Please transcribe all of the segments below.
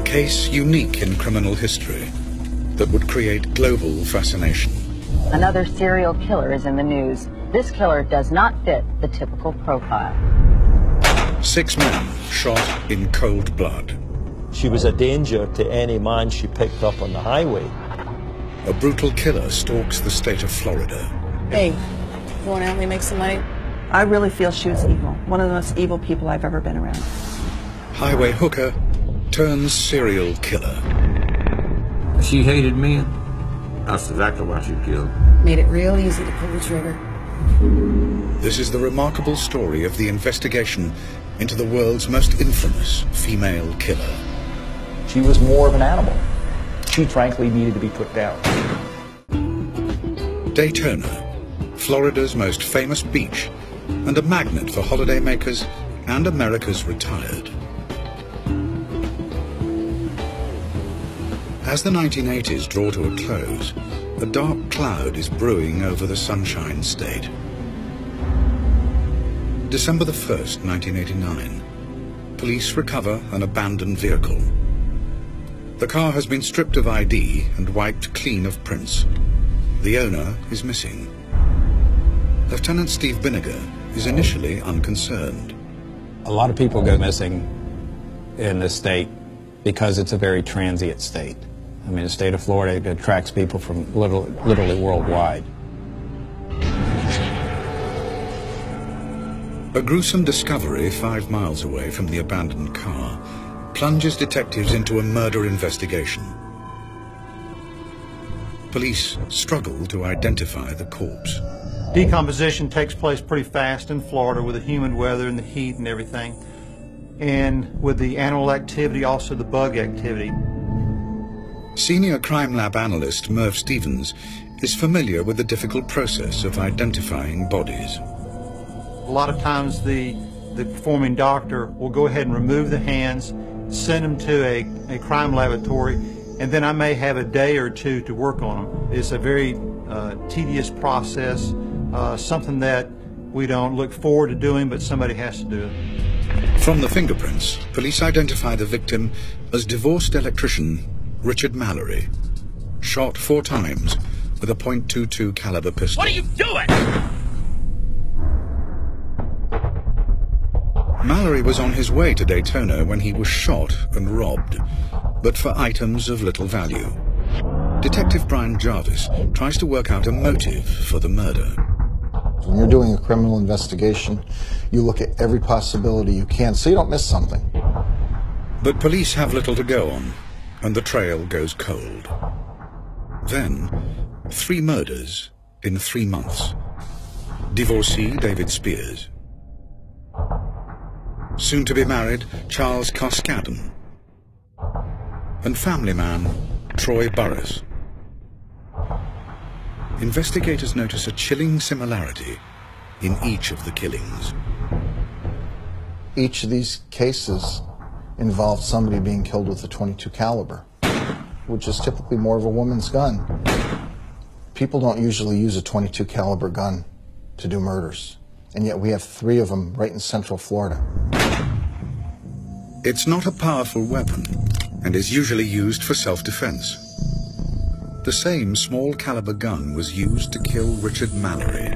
case unique in criminal history that would create global fascination. Another serial killer is in the news. This killer does not fit the typical profile. 6 men shot in cold blood. She was a danger to any man she picked up on the highway. A brutal killer stalks the state of Florida. Hey, you want to help me make some money? I really feel she was evil. One of the most evil people I've ever been around. Highway hooker turns serial killer. She hated men. That's exactly why she killed. Made it real easy to pull the trigger. This is the remarkable story of the investigation into the world's most infamous female killer. She was more of an animal. She frankly needed to be put down. Daytona, Florida's most famous beach, and a magnet for holidaymakers and America's retired. As the 1980s draw to a close, a dark cloud is brewing over the Sunshine State. December the 1st, 1989. Police recover an abandoned vehicle. The car has been stripped of ID and wiped clean of prints. The owner is missing. Lieutenant Steve Binniger is initially unconcerned. A lot of people go missing in this state because it's a very transient state. I mean, the state of Florida attracts people from literally worldwide. A gruesome discovery 5 miles away from the abandoned car plunges detectives into a murder investigation. Police struggle to identify the corpse. Decomposition takes place pretty fast in Florida with the humid weather and the heat and everything. And with the animal activity, also the bug activity. Senior crime lab analyst Merv Stevens is familiar with the difficult process of identifying bodies. A lot of times the performing doctor will go ahead and remove the hands, send them to a crime laboratory, and then I may have a day or two to work on them. It's a very tedious process, something that we don't look forward to doing, but somebody has to do it. From the fingerprints, police identify the victim as divorced electrician Richard Mallory, shot 4 times with a .22 caliber pistol. What are you doing? Mallory was on his way to Daytona when he was shot and robbed, but for items of little value. Detective Brian Jarvis tries to work out a motive for the murder. When you're doing a criminal investigation, you look at every possibility you can so you don't miss something. But police have little to go on, and the trail goes cold. Then, 3 murders in 3 months. Divorcee David Spears. Soon to be married Charles Koskadden. And family man Troy Burris. Investigators notice a chilling similarity in each of the killings. Each of these cases involved somebody being killed with a .22 caliber, which is typically more of a woman's gun. People don't usually use a .22 caliber gun to do murders, and yet we have 3 of them right in Central Florida. It's not a powerful weapon and is usually used for self-defense. The same small caliber gun was used to kill Richard Mallory,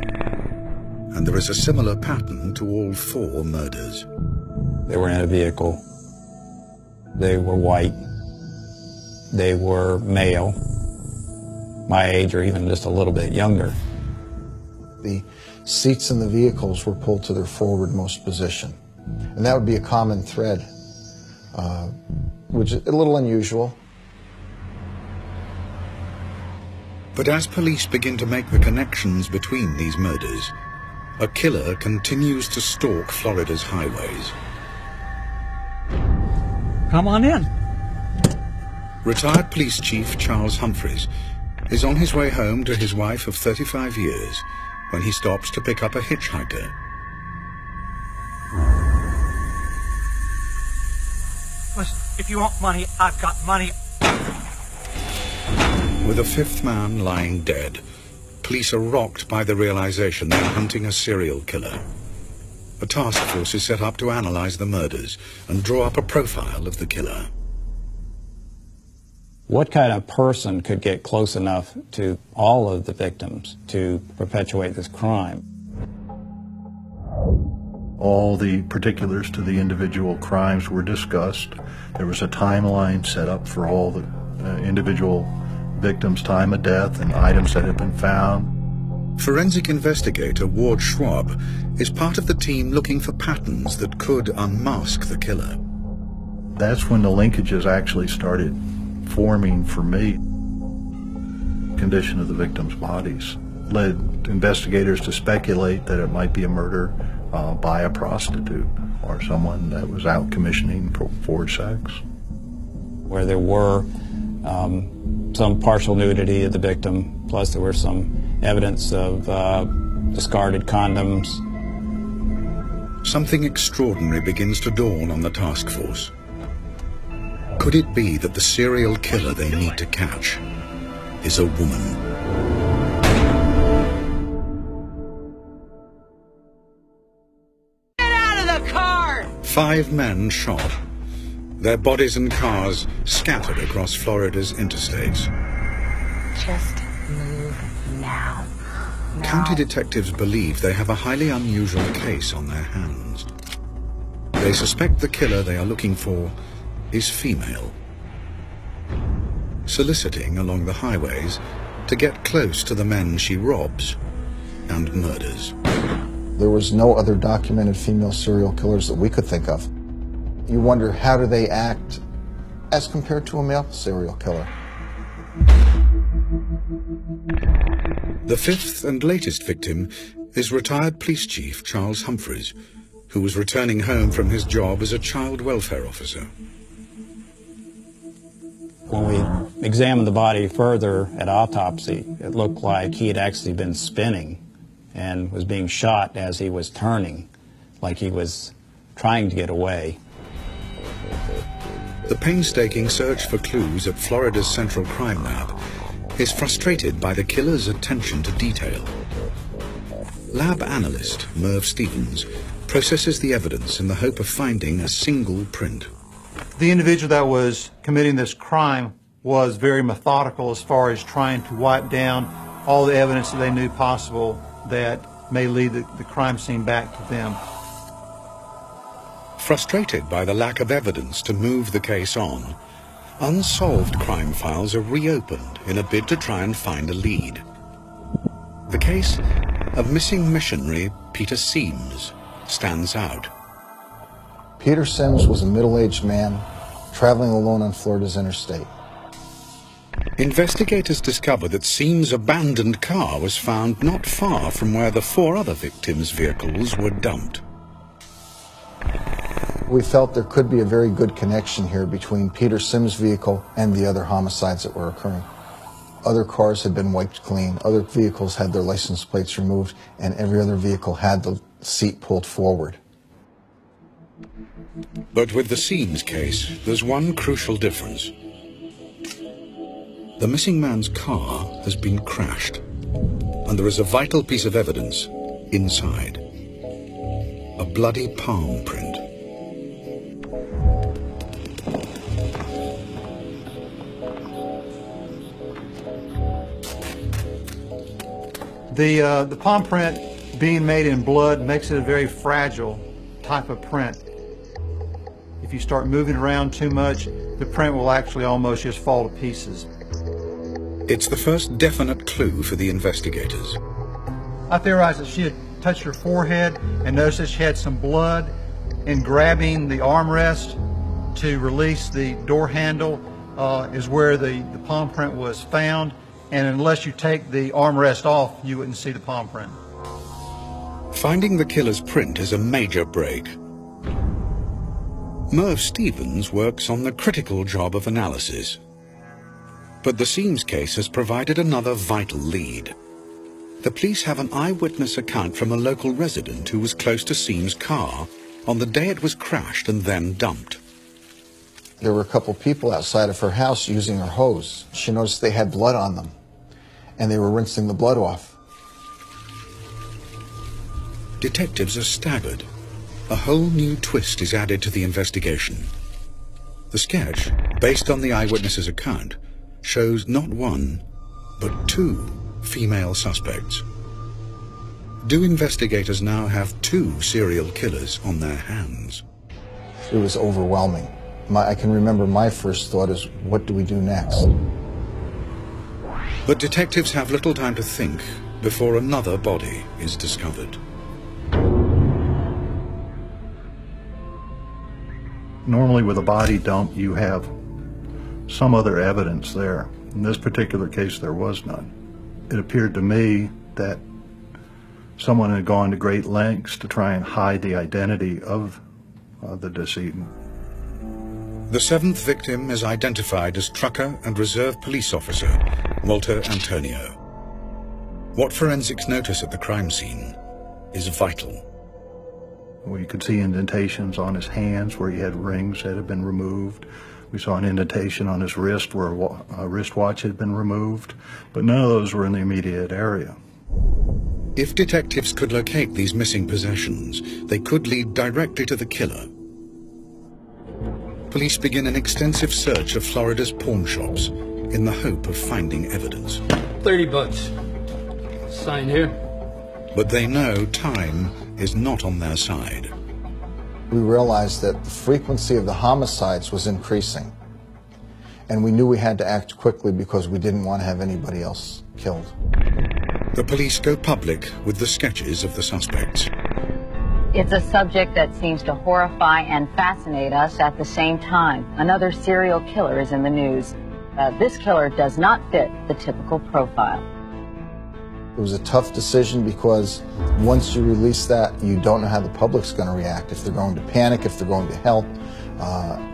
and there is a similar pattern to all 4 murders. They were in a vehicle. They were white. They were male, my age or even just a little bit younger. The seats in the vehicles were pulled to their forwardmost position, and that would be a common thread, which is a little unusual. But as police begin to make the connections between these murders, a killer continues to stalk Florida's highways. Come on in. Retired police chief Charles Humphreys is on his way home to his wife of 35 years when he stops to pick up a hitchhiker. Listen, if you want money, I've got money. With a 5th man lying dead, police are rocked by the realization they are hunting a serial killer. A task force is set up to analyze the murders and draw up a profile of the killer. What kind of person could get close enough to all of the victims to perpetuate this crime? All the particulars to the individual crimes were discussed. There was a timeline set up for all the individual victims' time of death and items that had been found. Forensic investigator Ward Schwab is part of the team looking for patterns that could unmask the killer. That's when the linkages actually started forming for me. Condition of the victims' bodies led investigators to speculate that it might be a murder by a prostitute or someone that was out commissioning for sex. Where there were some partial nudity of the victim, plus there were some evidence of discarded condoms. Something extraordinary begins to dawn on the task force. Could it be that the serial killer they need to catch is a woman? Get out of the car! 5 men shot. Their bodies and cars scattered across Florida's interstates. Just move now. County detectives believe they have a highly unusual case on their hands. They suspect the killer they are looking for is female, soliciting along the highways to get close to the men she robs and murders. There was no other documented female serial killers that we could think of. You wonder, how do they act as compared to a male serial killer? The 5th and latest victim is retired police chief Charles Humphreys, who was returning home from his job as a child welfare officer. When we examined the body further at autopsy, it looked like he had actually been spinning and was being shot as he was turning, like he was trying to get away. The painstaking search for clues at Florida's Central Crime Lab is frustrated by the killer's attention to detail. Lab analyst Merv Stevens processes the evidence in the hope of finding a single print. The individual that was committing this crime was very methodical as far as trying to wipe down all the evidence that they knew possible that may lead the crime scene back to them. Frustrated by the lack of evidence to move the case on, unsolved crime files are reopened in a bid to try and find a lead. The case of missing missionary Peter Sims stands out. Peter Sims was a middle-aged man traveling alone on Florida's interstate. Investigators discover that Sims' abandoned car was found not far from where the 4 other victims' vehicles were dumped. We felt there could be a very good connection here between Peter Sims' vehicle and the other homicides that were occurring. Other cars had been wiped clean, other vehicles had their license plates removed, and every other vehicle had the seat pulled forward. But with the Sims case, there's one crucial difference. The missing man's car has been crashed, and there is a vital piece of evidence inside. A bloody palm print. The palm print being made in blood makes it a very fragile type of print. If you start moving around too much, the print will actually almost just fall to pieces. It's the first definite clue for the investigators. I theorized that she had touched her forehead and noticed that she had some blood. In grabbing the armrest to release the door handle is where the palm print was found. And unless you take the armrest off, you wouldn't see the palm print. Finding the killer's print is a major break. Merv Stevens works on the critical job of analysis. But the Sims case has provided another vital lead. The police have an eyewitness account from a local resident who was close to Sims' car on the day it was crashed and then dumped. There were a couple people outside of her house using her hose. She noticed they had blood on them, and they were rinsing the blood off. Detectives are staggered. A whole new twist is added to the investigation. The sketch, based on the eyewitness's account, shows not one, but two female suspects. Do investigators now have two serial killers on their hands? It was overwhelming. I can remember my first thought is, what do we do next? But detectives have little time to think before another body is discovered. Normally with a body dump, you have some other evidence there. In this particular case, there was none. It appeared to me that someone had gone to great lengths to try and hide the identity of the decedent. The seventh victim is identified as trucker and reserve police officer Walter Antonio. What forensics notice at the crime scene is vital. We could see indentations on his hands where he had rings that had been removed. We saw an indentation on his wrist where a wristwatch had been removed, but none of those were in the immediate area. If detectives could locate these missing possessions, they could lead directly to the killer. Police begin an extensive search of Florida's pawn shops in the hope of finding evidence. $30. Sign here. But they know time is not on their side. We realized that the frequency of the homicides was increasing. And we knew we had to act quickly because we didn't want to have anybody else killed. The police go public with the sketches of the suspects. It's a subject that seems to horrify and fascinate us at the same time. Another serial killer is in the news. This killer does not fit the typical profile. It was a tough decision because once you release that, you don't know how the public's going to react, if they're going to panic, if they're going to help,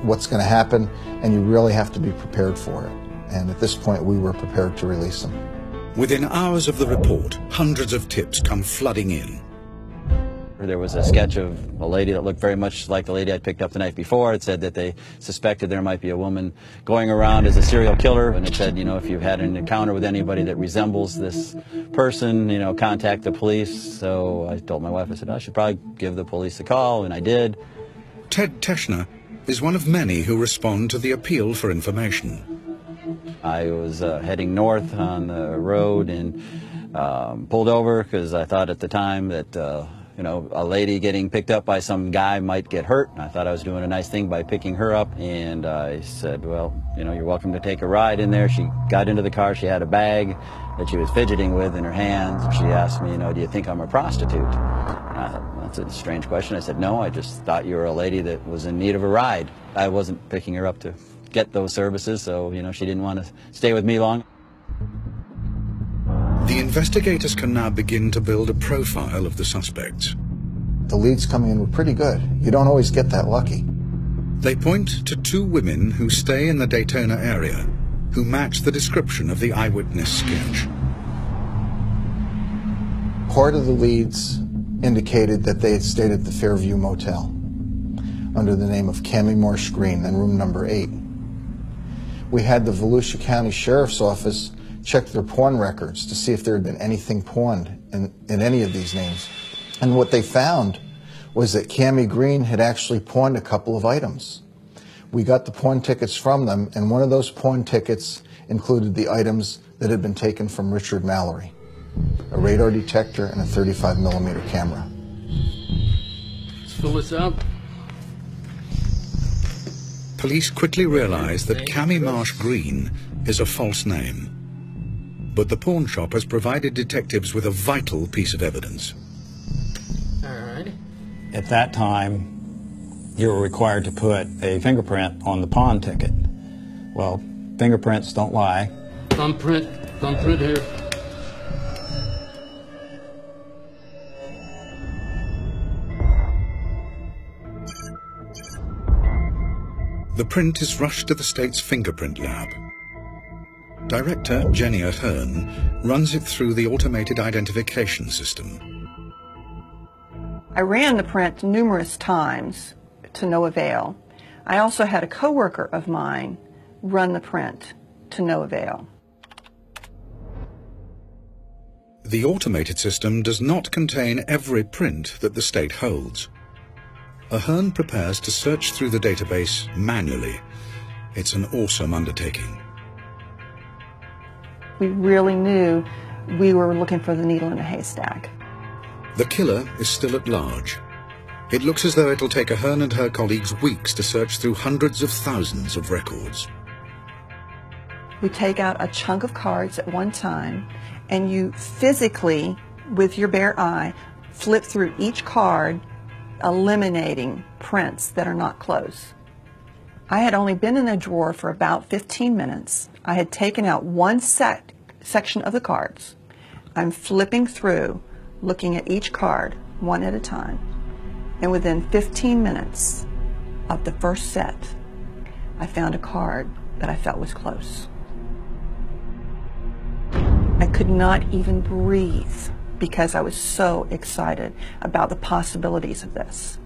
what's going to happen, and you really have to be prepared for it. And at this point, we were prepared to release them. Within hours of the report, hundreds of tips come flooding in. There was a sketch of a lady that looked very much like the lady I'd picked up the night before. It said that they suspected there might be a woman going around as a serial killer. And it said, you know, if you've had an encounter with anybody that resembles this person, you know, contact the police. So I told my wife, I said, I should probably give the police a call, and I did. Ted Teschner is one of many who respond to the appeal for information. I was heading north on the road and pulled over because I thought at the time that you know, a lady getting picked up by some guy might get hurt. I thought I was doing a nice thing by picking her up, and I said, well, you know, you're welcome to take a ride in there. She got into the car. She had a bag that she was fidgeting with in her hands, and she asked me, you know, do you think I'm a prostitute? And I thought, that's a strange question. I said, no, I just thought you were a lady that was in need of a ride. I wasn't picking her up to get those services, so, you know, she didn't want to stay with me long. The investigators can now begin to build a profile of the suspects. The leads coming in were pretty good. You don't always get that lucky. They point to two women who stay in the Daytona area, who match the description of the eyewitness sketch. Part of the leads indicated that they had stayed at the Fairview Motel under the name of Cammie Marsh Green in room number 8. We had the Volusia County Sheriff's Office check their pawn records to see if there had been anything pawned in any of these names. And what they found was that Cammie Green had actually pawned a couple of items. We got the pawn tickets from them, and one of those pawn tickets included the items that had been taken from Richard Mallory: a radar detector and a 35mm camera. Let's fill this up. Police quickly realize that Cammie Marsh Green is a false name. But the pawn shop has provided detectives with a vital piece of evidence. At that time, you were required to put a fingerprint on the pawn ticket. Well, fingerprints don't lie. Thumbprint here. The print is rushed to the state's fingerprint lab. Director Jenny Ahern runs it through the automated identification system. I ran the print numerous times to no avail. I also had a coworker of mine run the print to no avail. The automated system does not contain every print that the state holds. Ahern prepares to search through the database manually. It's an awesome undertaking. We really knew we were looking for the needle in a haystack. The killer is still at large. It looks as though it'll take Ahern and her colleagues weeks to search through hundreds of thousands of records. We take out a chunk of cards at one time, and you physically, with your bare eye, flip through each card, eliminating prints that are not close. I had only been in the drawer for about 15 minutes. I had taken out one section of the cards. I'm flipping through, looking at each card, one at a time. And within 15 minutes of the first set, I found a card that I felt was close. I could not even breathe because I was so excited about the possibilities of this,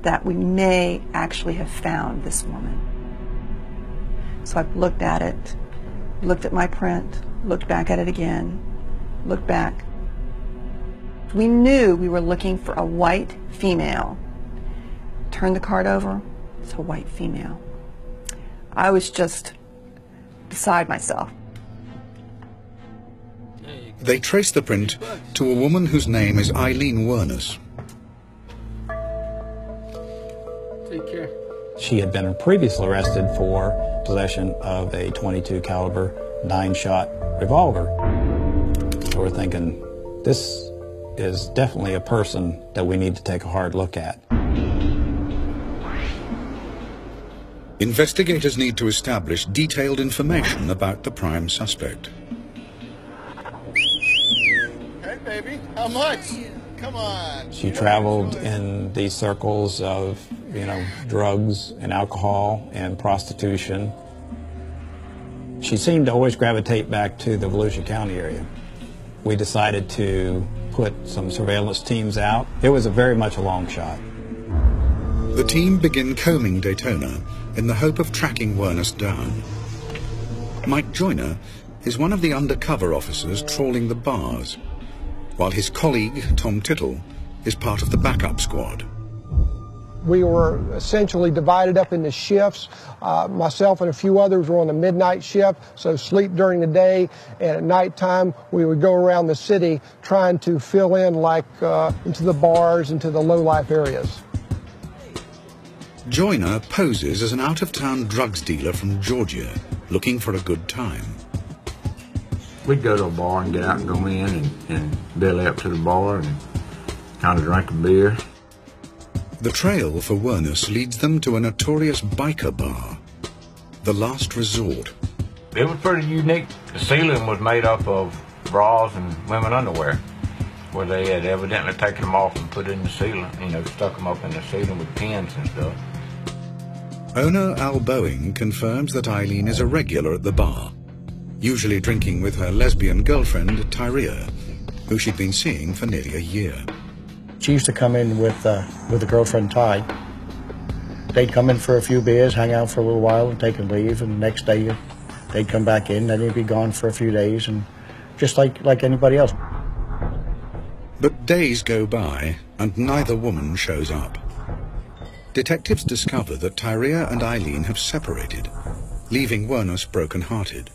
that we may actually have found this woman. So I looked at it, looked at my print, looked back at it again, looked back. We knew we were looking for a white female. Turned the card over, it's a white female. I was just beside myself. They trace the print to a woman whose name is Aileen Wuornos. Take care. She had been previously arrested for possession of a .22 caliber 9-shot revolver. So we're thinking, this is definitely a person that we need to take a hard look at. Investigators need to establish detailed information about the prime suspect. Hey, baby, how much? Come on. She traveled in these circles of, drugs and alcohol and prostitution. She seemed to always gravitate back to the Volusia County area. We decided to put some surveillance teams out. It was very much a long shot. The team begin combing Daytona in the hope of tracking Wuornos down. Mike Joyner is one of the undercover officers trawling the bars, while his colleague, Tom Tittle, is part of the backup squad. We were essentially divided up into shifts. Myself and a few others were on the midnight shift, so sleep during the day, and at nighttime we would go around the city trying to fill in into the bars, into the low-life areas. Joyner poses as an out-of-town drugs dealer from Georgia, looking for a good time. We'd go to a bar and get out and go in and belly up to the bar and kind of drink a beer. The trail for Wuornos leads them to a notorious biker bar, the Last Resort. It was pretty unique. The ceiling was made up of bras and women underwear, where they had evidently taken them off and put it in the ceiling, stuck them up in the ceiling with pins and stuff. Owner Al Boeing confirms that Aileen is a regular at the bar, usually drinking with her lesbian girlfriend, Tyria, who she'd been seeing for nearly a year. She used to come in with a girlfriend, Ty. They'd come in for a few beers, hang out for a little while, and take a leave, and the next day they'd come back in, then they'd be gone for a few days, and just like anybody else. But days go by, and neither woman shows up. Detectives discover that Tyria and Aileen have separated, leaving Wuornos broken-hearted.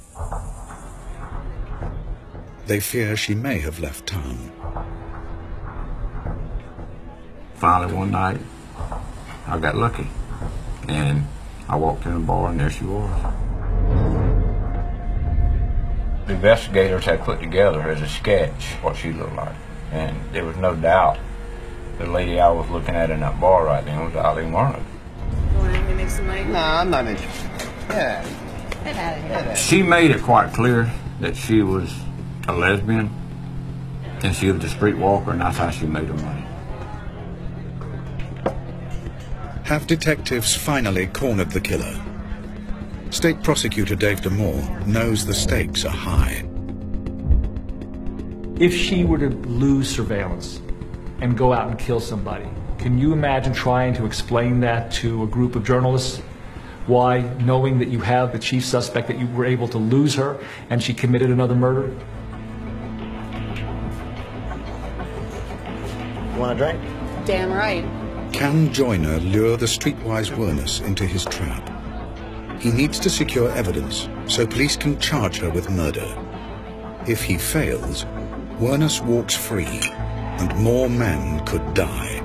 They fear she may have left town. Finally, one night, I got lucky, and I walked in the bar, and there she was. The investigators had put together as a sketch what she looked like, and there was no doubt the lady I was looking at in that bar right then was Aileen Wuornos. Want to help me make some money? Nah, I'm not interested. Yeah. Get out of here. She made it quite clear that she was a lesbian, and she was a street walker, and that's how she made her money. Have detectives finally cornered the killer? State Prosecutor Dave DeMoore knows the stakes are high. If she were to lose surveillance and go out and kill somebody, can you imagine trying to explain that to a group of journalists? Why, knowing that you have the chief suspect, that you were able to lose her and she committed another murder? Want a drink? Damn right. Can Joyner lure the streetwise Wuornos into his trap? He needs to secure evidence so police can charge her with murder. If he fails, Wuornos walks free, and more men could die.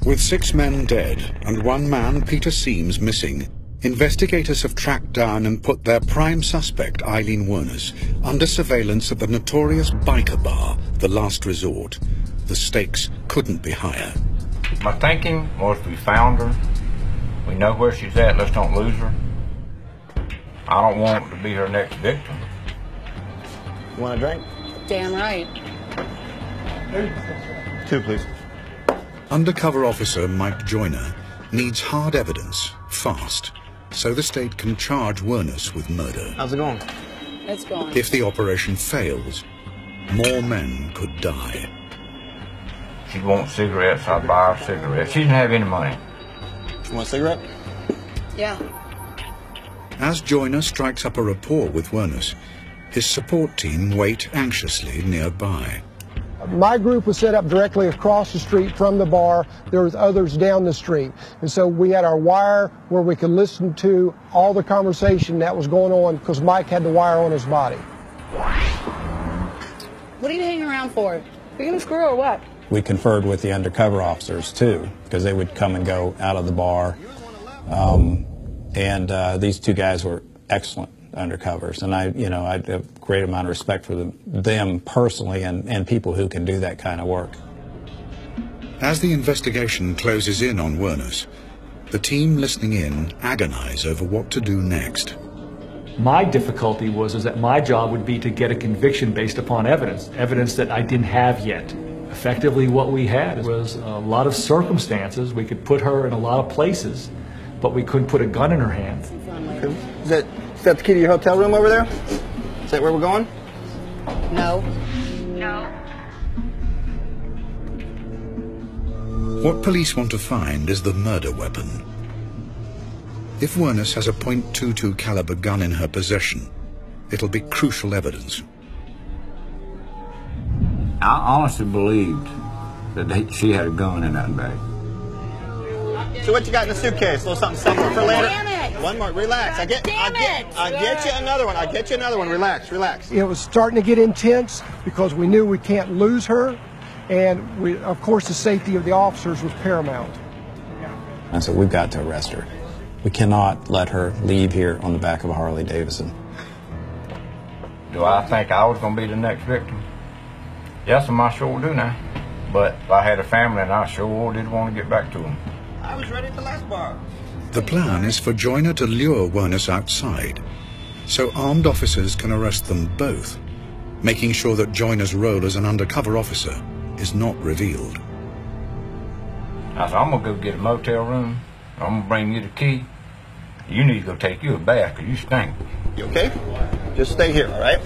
With 6 men dead and 1 man, Peter Seams, missing, investigators have tracked down and put their prime suspect, Aileen Wuornos, under surveillance at the notorious biker bar, The Last Resort. The stakes couldn't be higher. My thinking was we found her. We know where she's at. Let's don't lose her. I don't want to be her next victim. You want a drink? Damn right. 2, please. Undercover officer Mike Joyner needs hard evidence, fast, so the state can charge Wuornos with murder. How's it going? It's going. If the operation fails, more men could die. She wants cigarettes, I'll buy her cigarettes. She didn't have any money. You want a cigarette? Yeah. As Joyner strikes up a rapport with Wuornos, his support team wait anxiously nearby. My group was set up directly across the street from the bar. There was others down the street. And so we had our wire where we could listen to all the conversation that was going on because Mike had the wire on his body. What are you hanging around for? Are you gonna screw or what? We conferred with the undercover officers too, because they would come and go out of the bar. These 2 guys were excellent undercovers, and I have a great amount of respect for them personally and people who can do that kind of work. As the investigation closes in on Wuornos, the team listening in agonize over what to do next. My difficulty was that my job would be to get a conviction based upon evidence that I didn't have yet. Effectively, what we had was a lot of circumstances. We could put her in a lot of places, but we couldn't put a gun in her hand. Okay. Is that the key to your hotel room over there? Is that where we're going? No. What police want to find is the murder weapon. If Wuornos has a .22 caliber gun in her possession, it'll be crucial evidence. I honestly believed that she had a gun in that bag. So what you got in the suitcase? A little something for later? Damn it! One more. Relax. I get you another one. I get you another one. Relax. It was starting to get intense because we knew we can't lose her, and of course the safety of the officers was paramount. And so we've got to arrest her. We cannot let her leave here on the back of a Harley Davidson. Do I think I was going to be the next victim? Yes, I sure do now. But if I had a family, and I sure did want to get back to them. I was ready at the last bar. The plan is for Joyner to lure Wuornos outside, so armed officers can arrest them both, making sure that Joyner's role as an undercover officer is not revealed. I said, I'm going to go get a motel room. I'm going to bring you the key. You need to go take you a bath, because you stink. You okay? Just stay here, all right?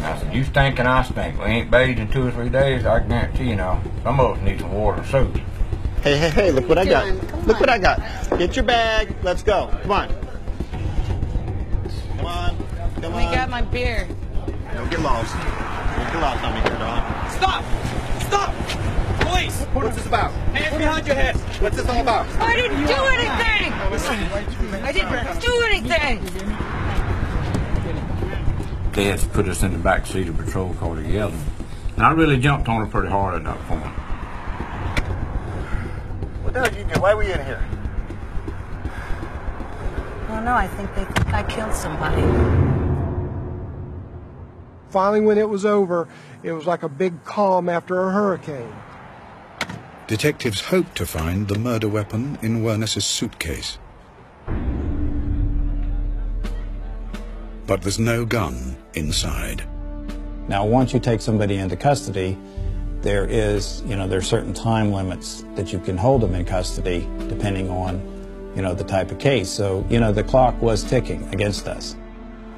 I said, you stink and I stink. We ain't bathed in 2 or 3 days. I guarantee you now, some of us need some water and soap. Hey, look what I got. Look what I got. Get your bag. Let's go. Come on. Come on. Let me get my beer. Don't get lost. Don't get lost on me here, dog. Stop! Stop! Police! What's this about? Hands behind your head. What's this all about? I didn't do anything! I didn't do anything! They had to put us in the back seat of a patrol car together. And I really jumped on her pretty hard at that point. What the hell did you do? Why were you in here? I don't know. I think they think I killed somebody. Finally, when it was over, it was like a big calm after a hurricane. Detectives hope to find the murder weapon in Wuornos' suitcase. But there's no gun inside. Now, once you take somebody into custody, there's certain time limits that you can hold them in custody, depending on, the type of case. So, the clock was ticking against us.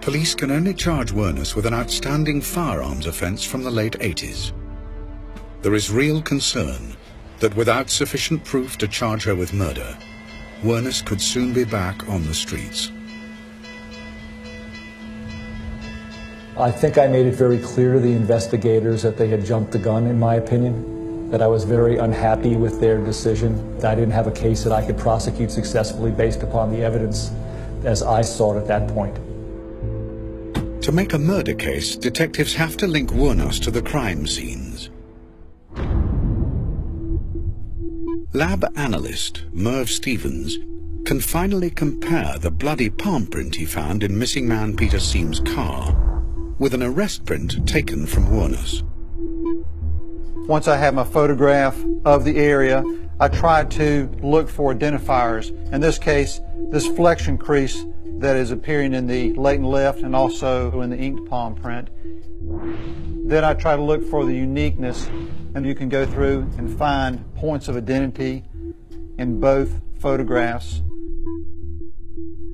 Police can only charge Wuornos with an outstanding firearms offense from the late 80s. There is real concern that without sufficient proof to charge her with murder, Wuornos could soon be back on the streets. I think I made it very clear to the investigators that they had jumped the gun, in my opinion. that I was very unhappy with their decision, that I didn't have a case that I could prosecute successfully based upon the evidence as I saw it at that point. To make a murder case, detectives have to link Wuornos to the crime scenes. Lab analyst Merv Stevens can finally compare the bloody palm print he found in missing man Peter Seam's car with an arrest print taken from Wuornos. Once I have my photograph of the area, I try to look for identifiers. In this case, this flexion crease that is appearing in the latent left and also in the inked palm print. Then I try to look for the uniqueness, and you can go through and find points of identity in both photographs.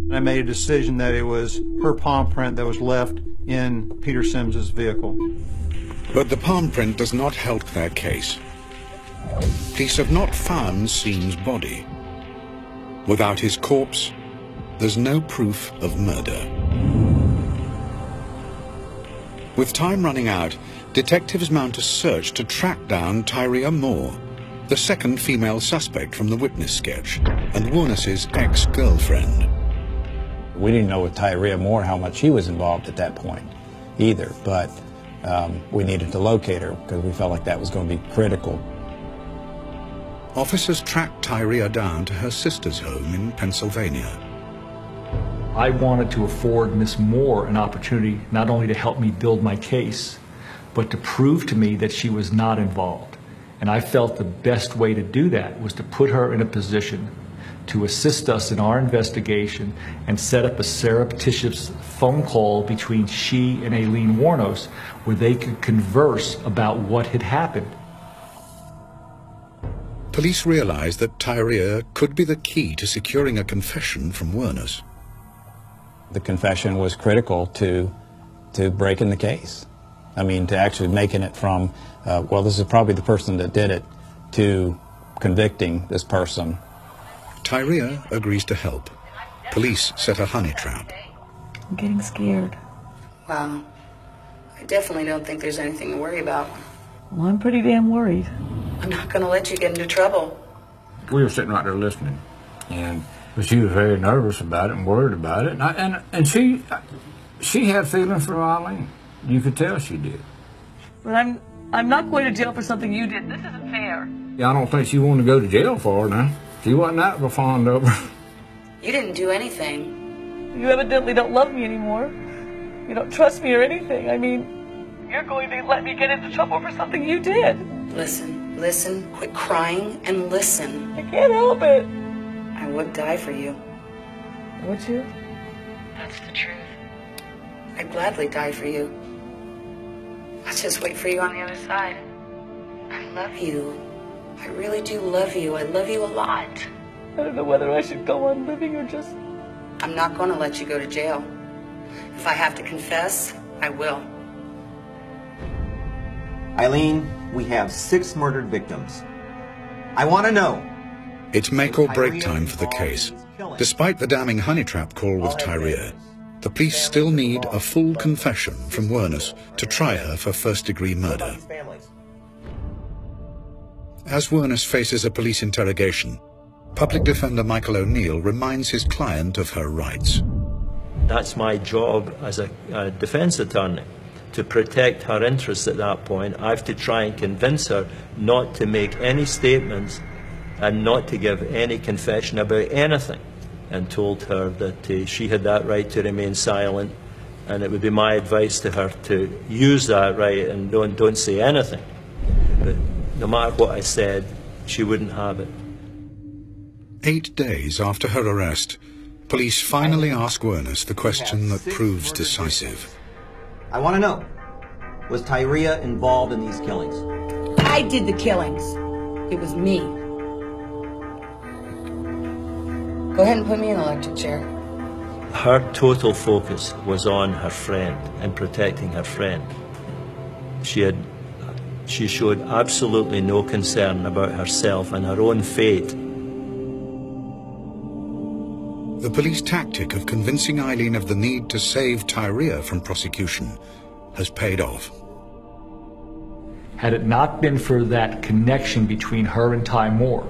And I made a decision that it was her palm print that was left in Peter Sims's vehicle. But the palm print does not help their case. Police have not found Seam's body. Without his corpse, there's no proof of murder. With time running out, detectives mount a search to track down Tyria Moore, the second female suspect from the witness sketch, and Wuornos' ex-girlfriend. We didn't know with Tyria Moore how much she was involved at that point either, but we needed to locate her because we felt like that was going to be critical. Officers tracked Tyria down to her sister's home in Pennsylvania. I wanted to afford Miss Moore an opportunity not only to help me build my case, but to prove to me that she was not involved. And I felt the best way to do that was to put her in a position to assist us in our investigation and set up a surreptitious phone call between she and Aileen Wuornos where they could converse about what had happened. Police realized that Tyria could be the key to securing a confession from Wuornos. The confession was critical to breaking the case. I mean, to actually making it from, well, this is probably the person that did it, to convicting this person. Tyria agrees to help. Police set a honey trap. I'm getting scared. Well, I definitely don't think there's anything to worry about. Well, I'm pretty damn worried. I'm not going to let you get into trouble. We were sitting right there listening, and she was very nervous about it and worried about it, and she had feelings for Aileen. You could tell she did. But I'm not going to jail for something you did. This isn't fair. Yeah, I don't think she wanted to go to jail for her now. She wasn't that fond of her. You didn't do anything. You evidently don't love me anymore. You don't trust me or anything. I mean, you're going to let me get into trouble for something you did. Listen, quit crying and listen. I can't help it. I would die for you. Would you? That's the truth. I'd gladly die for you. I'll just wait for you on the other side. I love you. I really do love you. I love you a lot. I don't know whether I should go on living or just... I'm not going to let you go to jail. If I have to confess, I will. Aileen, we have 6 murdered victims. I want to know. It's make or break time for the case. Despite the damning honey trap call with Tyria, the police still need a full confession from Wuornos to try her for first-degree murder. As Wuornos faces a police interrogation, Public Defender Michael O'Neill reminds his client of her rights. That's my job as a defense attorney, to protect her interests at that point. I have to try and convince her not to make any statements and not to give any confession about anything, and told her that she had that right to remain silent, and it would be my advice to her to use that right and don't say anything. But no matter what I said, she wouldn't have it. 8 days after her arrest, police finally ask Wuornos the question that proves decisive. I want to know, was Tyria involved in these killings? I did the killings. It was me. Go ahead and put me in the electric chair. Her total focus was on her friend and protecting her friend. She showed absolutely no concern about herself and her own fate. The police tactic of convincing Aileen of the need to save Tyria from prosecution has paid off. Had it not been for that connection between her and Ty Moore,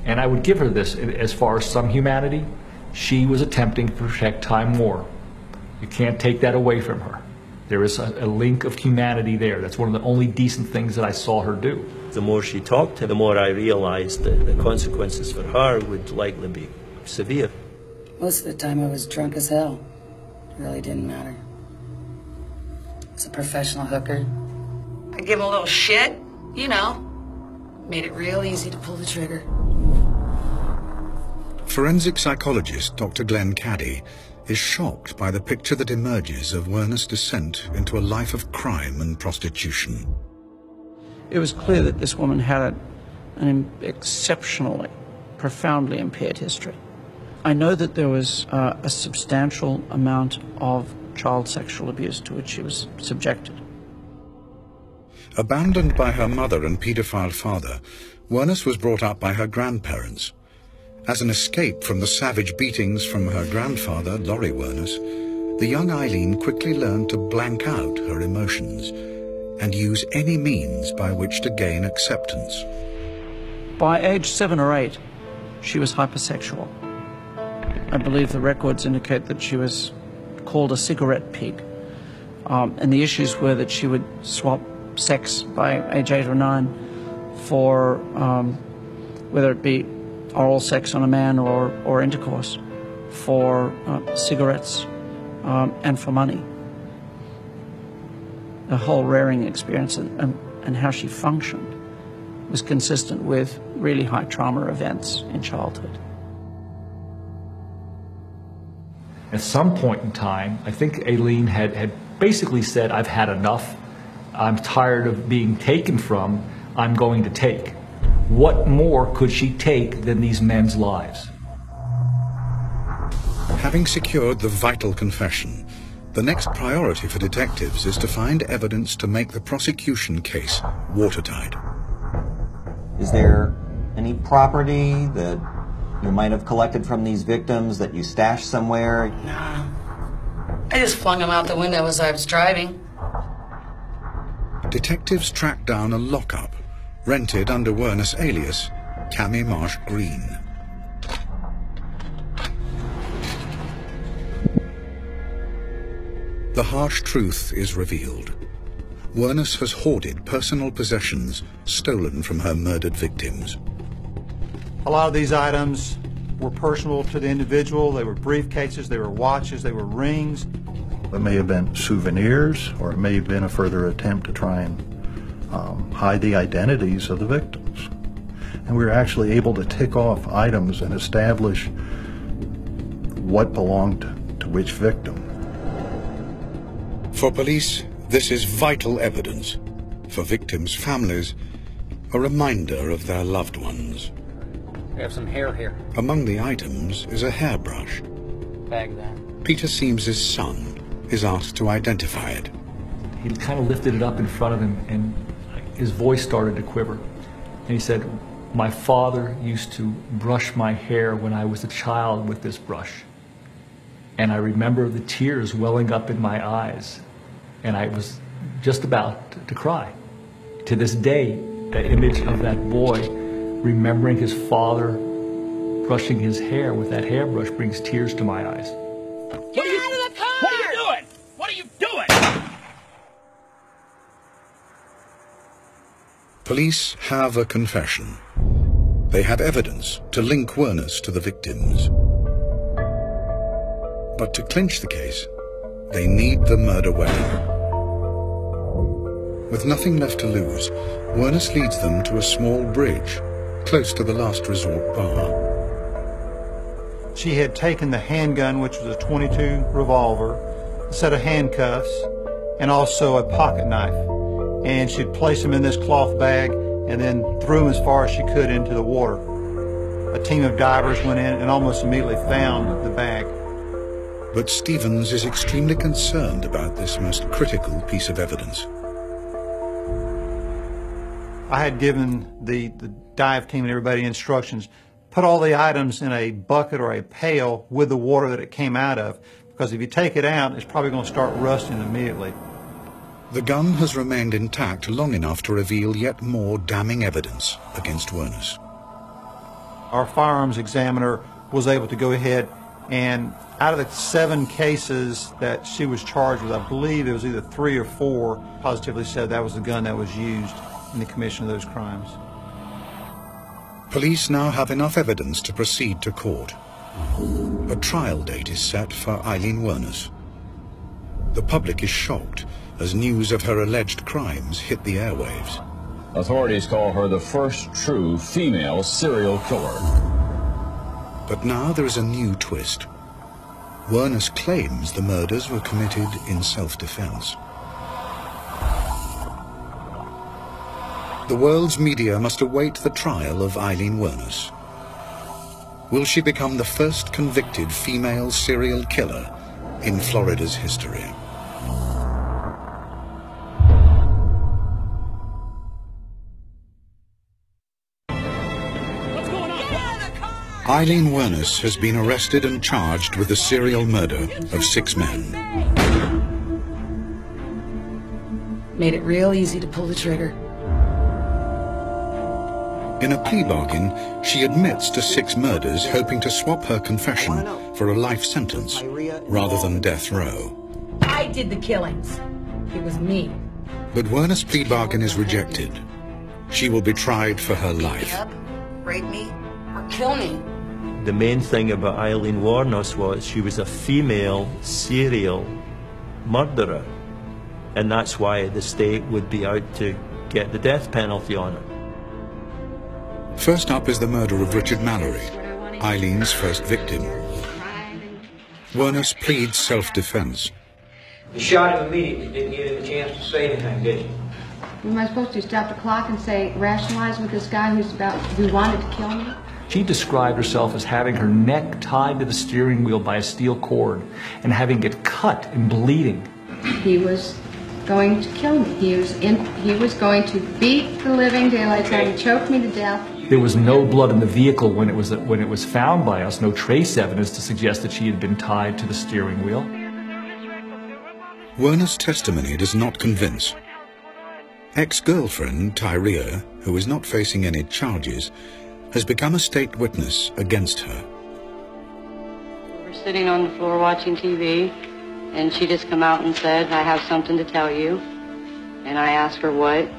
and I would give her this as far as some humanity, she was attempting to protect Ty Moore. You can't take that away from her. There is a link of humanity there. That's one of the only decent things that I saw her do. The more she talked to, the more I realized that the consequences for her would likely be severe. Most of the time I was drunk as hell. It really didn't matter. As a professional hooker, I give him a little shit, you know. Made it real easy to pull the trigger. Forensic psychologist Dr. Glenn Caddy is shocked by the picture that emerges of Wuornos' descent into a life of crime and prostitution. It was clear that this woman had an exceptionally, profoundly impaired history. I know that there was a substantial amount of child sexual abuse to which she was subjected. Abandoned by her mother and paedophile father, Wuornos was brought up by her grandparents. As an escape from the savage beatings from her grandfather, Laurie Wuornos, the young Aileen quickly learned to blank out her emotions and use any means by which to gain acceptance. By age 7 or 8, she was hypersexual. I believe the records indicate that she was called a cigarette pig. And the issues were that she would swap sex by age 8 or 9 for whether it be oral sex on a man or intercourse, for cigarettes, and for money. The whole rearing experience and how she functioned was consistent with really high trauma events in childhood. At some point in time, I think Aileen had basically said, I've had enough. I'm tired of being taken from. I'm going to take. What more could she take than these men's lives? Having secured the vital confession, the next priority for detectives is to find evidence to make the prosecution case watertight. Is there any property that you might have collected from these victims that you stashed somewhere? Nah. I just flung them out the window as I was driving. Detectives track down a lockup rented under Wuornos' alias, Cammy Marsh Green. The harsh truth is revealed. Wuornos has hoarded personal possessions stolen from her murdered victims. A lot of these items were personal to the individual. They were briefcases, they were watches, they were rings. It may have been souvenirs, or it may have been a further attempt to try and hide the identities of the victims. And we were actually able to tick off items and establish what belonged to which victim. For police, this is vital evidence. For victims' families, a reminder of their loved ones. We have some hair here. Among the items is a hairbrush. Bag that. Peter Seames's son is asked to identify it. He kind of lifted it up in front of him, and his voice started to quiver. And he said, my father used to brush my hair when I was a child with this brush. And I remember the tears welling up in my eyes. And I was just about to cry. To this day, that image of that boy remembering his father brushing his hair with that hairbrush brings tears to my eyes. Get out of the car! What are you doing? What are you doing? Police have a confession. They have evidence to link Wuornos to the victims. But to clinch the case, they need the murder weapon. With nothing left to lose, Wuornos leads them to a small bridge, close to the last resort bar. She had taken the handgun, which was a .22 revolver, a set of handcuffs, and also a pocket knife. And she'd place them in this cloth bag and then threw them as far as she could into the water. A team of divers went in and almost immediately found the bag. But Stevens is extremely concerned about this most critical piece of evidence. I had given the dive team and everybody instructions, put all the items in a bucket or a pail with the water that it came out of, because if you take it out, it's probably going to start rusting immediately. The gun has remained intact long enough to reveal yet more damning evidence against Wuornos. Our firearms examiner was able to go ahead and out of the 7 cases that she was charged with, I believe it was either 3 or 4, positively said that was the gun that was used in the commission of those crimes. Police now have enough evidence to proceed to court. A trial date is set for Aileen Wuornos. The public is shocked as news of her alleged crimes hit the airwaves. Authorities call her the first true female serial killer. But now there is a new twist. Wuornos claims the murders were committed in self-defense. The world's media must await the trial of Aileen Wuornos. Will she become the first convicted female serial killer in Florida's history? Aileen Wuornos has been arrested and charged with the serial murder of 6 men. Made it real easy to pull the trigger. In a plea bargain, she admits to 6 murders, hoping to swap her confession for a life sentence rather than death row. I did the killings. It was me. But Wuornos' plea bargain is rejected. She will be tried for her life. Rape me or kill me. The main thing about Aileen Wuornos was she was a female serial murderer, and that's why the state would be out to get the death penalty on her. First up is the murder of Richard Mallory, Aileen's first victim. Wuornos pleads self-defense. You shot him immediately, didn't give him a chance to say anything, did you? Am I supposed to stop the clock and say, rationalize with this guy who wanted to kill me? She described herself as having her neck tied to the steering wheel by a steel cord and having it cut and bleeding. He was going to kill me. He was going to beat the living daylights out of me, choke me to death. There was no blood in the vehicle when it was found by us, no trace evidence to suggest that she had been tied to the steering wheel. Wuornos' testimony does not convince. Ex-girlfriend Tyria, who is not facing any charges, has become a state witness against her. We were sitting on the floor watching TV, and she just come out and said, I have something to tell you. And I asked her what,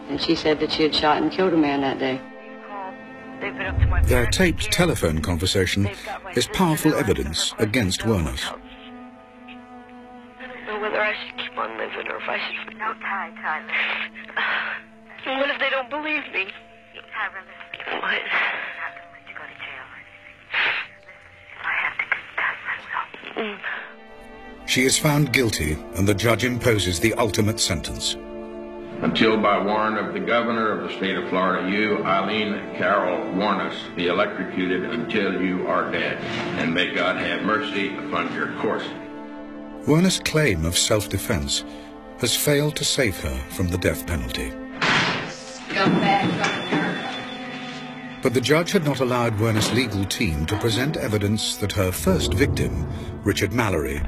and she said that she had shot and killed a man that day. Their taped telephone conversation is powerful evidence against Wuornos. I don't know whether I should keep on living or if I should... No, Ty. And what if they don't believe me? What? I'm not going to let you go to jail or anything. If I have to confess, I will. She is found guilty, and the judge imposes the ultimate sentence. Until by warrant of the governor of the state of Florida, you, Aileen Carol Wuornos, be electrocuted until you are dead, and may God have mercy upon your course. Wuornos' claim of self-defense has failed to save her from the death penalty. But the judge had not allowed Wuornos' legal team to present evidence that her first victim, Richard Mallory,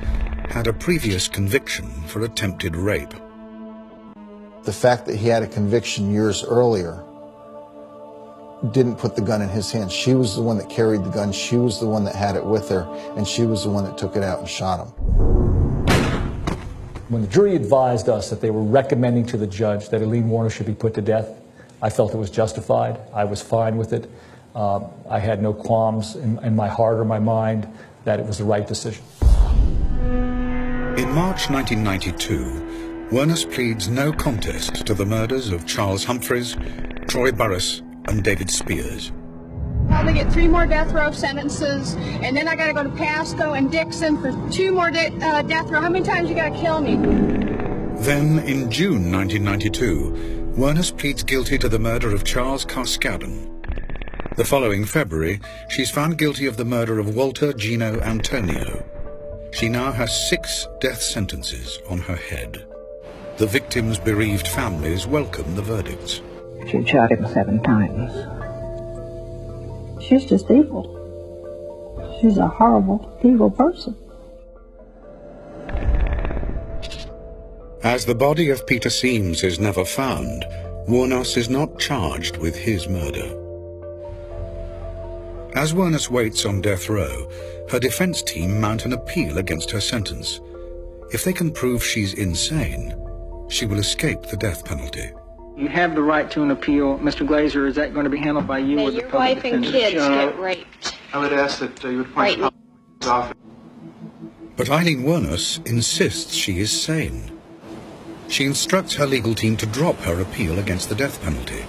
had a previous conviction for attempted rape. The fact that he had a conviction years earlier didn't put the gun in his hands. She was the one that carried the gun. She was the one that had it with her, and she was the one that took it out and shot him. When the jury advised us that they were recommending to the judge that Aileen Wuornos should be put to death, I felt it was justified. I was fine with it. I had no qualms in my heart or my mind that it was the right decision. In March 1992, Wuornos pleads no contest to the murders of Charles Humphreys, Troy Burris, and David Spears. Probably get 3 more death row sentences, and then I got to go to Pasco and Dixon for 2 more death row. How many times you got to kill me? Then, in June 1992, Wuornos pleads guilty to the murder of Charles Carskadden. The following February, she's found guilty of the murder of Walter Gino Antonio. She now has 6 death sentences on her head. The victims' bereaved families welcome the verdicts. She shot him 7 times. She's just evil. She's a horrible, evil person. As the body of Peter Seams is never found, Wuornos is not charged with his murder. As Wuornos waits on death row, her defense team mount an appeal against her sentence. If they can prove she's insane, she will escape the death penalty. You have the right to an appeal. Mr. Glazer, is that going to be handled by you or the your public wife and defender? kids get raped. I would ask that you would point the public's office. But Aileen Wuornos insists she is sane. She instructs her legal team to drop her appeal against the death penalty.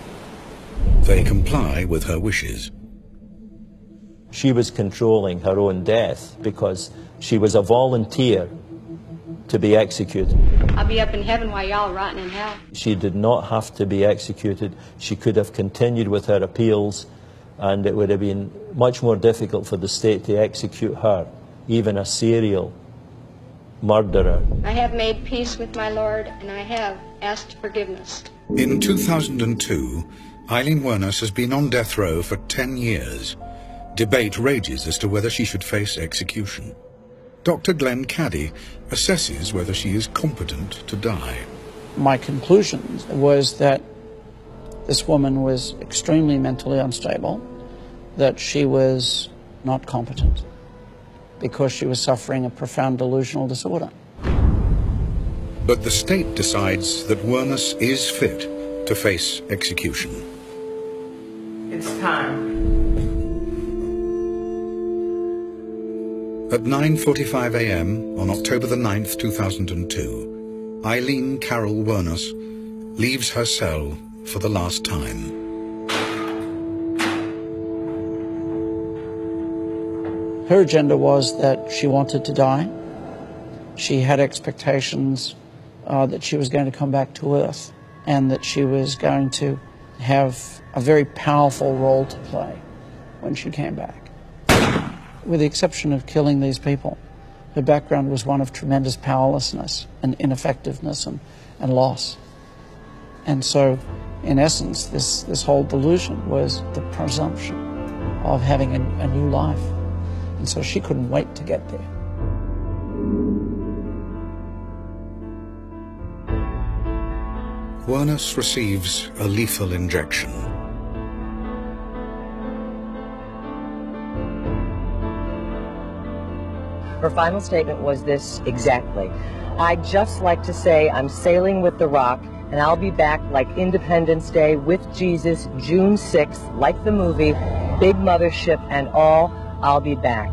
They comply with her wishes. She was controlling her own death because she was a volunteer to be executed. I'll be up in heaven while y'all rotting in hell. She did not have to be executed. She could have continued with her appeals, and it would have been much more difficult for the state to execute her, even a serial murderer. I have made peace with my Lord, and I have asked forgiveness. In 2002, Aileen Wuornos has been on death row for 10 years. Debate rages as to whether she should face execution. Dr. Glenn Caddy assesses whether she is competent to die. My conclusion was that this woman was extremely mentally unstable, that she was not competent because she was suffering a profound delusional disorder. But the state decides that Wuornos is fit to face execution. It's time. At 9:45 a.m. on October the 9th, 2002, Aileen Carol Wuornos leaves her cell for the last time. Her agenda was that she wanted to die. She had expectations that she was going to come back to Earth and that she was going to have a very powerful role to play when she came back. With the exception of killing these people, her background was one of tremendous powerlessness and ineffectiveness and loss. And so, in essence, this whole delusion was the presumption of having a new life. And so she couldn't wait to get there. Wuornos receives a lethal injection. Her final statement was this exactly: "I'd just like to say I'm sailing with the Rock, and I'll be back like Independence Day with Jesus, June 6th, like the movie, big mothership and all, I'll be back."